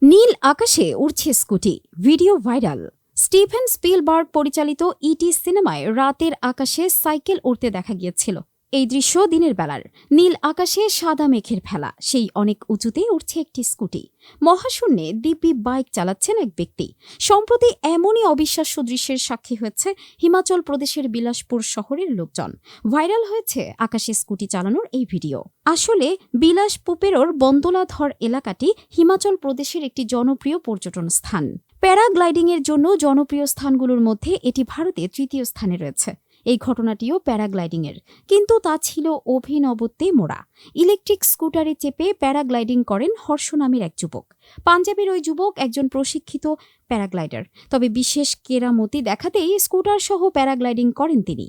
নীল আকাশে উড়ছে scooty, video viral. Stephen Spielberg পরিচালিত ইটি সিনেমায় রাতের আকাশে সাইকেল উড়তে দেখা গিয়েছিল। এই দৃশ্য দিনের বেলার। নীল আকাশে সাদা মেঘের ফেলা, সেই অনেক উঁচুতে উঠছে একটি স্কুটি। মহাশূন্যে দিব্যি বাইক চালাচ্ছেন এক ব্যক্তি। সম্প্রতি এমনই অবিশ্বাস্য দৃশ্যের সাক্ষী হয়েছে হিমাচল প্রদেশের বিলাসপুর শহরের লোকজন। ভাইরাল হয়েছে আকাশে স্কুটি চালানোর এই ভিডিও। আসলে বিলাসপুরের বন্দোলাধর এলাকাটি হিমাচল প্রদেশের একটি জনপ্রিয় পর্যটন স্থান। প্যারাগ্লাইডিংয়ের জন্য জনপ্রিয় স্থানগুলোর মধ্যে এটি ভারতে তৃতীয় স্থানে রয়েছে। এই ঘটনাটিও প্যারাগ্লাইডিংয়ের, কিন্তু তা ছিল অভিনবত্বে মোড়া। ইলেকট্রিক স্কুটারে চেপে প্যারাগ্লাইডিং করেন হর্ষ নামের এক যুবক। পাঞ্জাবের ওই যুবক একজন প্রশিক্ষিত প্যারাগ্লাইডার, তবে বিশেষ কেরামতি দেখাতেই স্কুটার সহ প্যারাগ্লাইডিং করেন তিনি।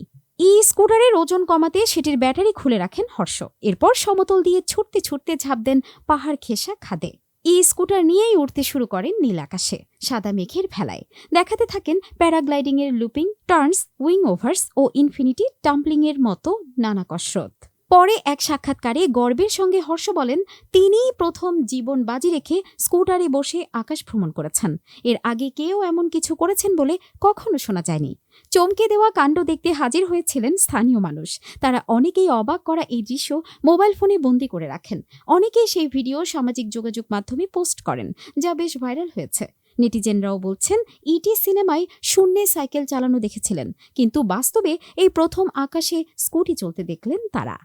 স্কুটারের ওজন কমাতে সেটির ব্যাটারি খুলে রাখেন হর্ষ। এরপর সমতল দিয়ে ছুটতে ছুটতে ঝাঁপ দেন পাহাড় ঘেঁষা খাদে। স্কুটার নিয়েই উঠতে শুরু করেন নীল আকাশে সাদা মেঘের ভেলায়। দেখাতে থাকেন প্যারাগ্লাইডিংয়ের লুপিং, টার্নস, উইং ওভার্স ও ইনফিনিটি টাম্পলিংয়ের মতো নানা কসরত। পরে এক সাক্ষাৎকারে গর্বের সঙ্গে হর্ষ বলেন, তিনিই প্রথম জীবন বাজি রেখে স্কুটারে বসে আকাশ ভ্রমণ করেছেন। এর আগে কেউ এমন কিছু করেছেন বলে কখনো শোনা যায়নি। চমকে দেওয়া কাণ্ড দেখতে হাজির হয়েছিলেন স্থানীয় মানুষ। তারা অনেকেই অবাক করা এই দৃশ্য মোবাইল ফোনে বন্দী করে রাখেন। অনেকেই সেই ভিডিও সামাজিক যোগাযোগ মাধ্যমে পোস্ট করেন, যা বেশ ভাইরাল হয়েছে। নেটিজেনরাও বলছেন, ইটি সিনেমায় শূন্যে সাইকেল চালানো দেখেছিলেন, কিন্তু বাস্তবে এই প্রথম আকাশে স্কুটি চলতে দেখলেন তারা।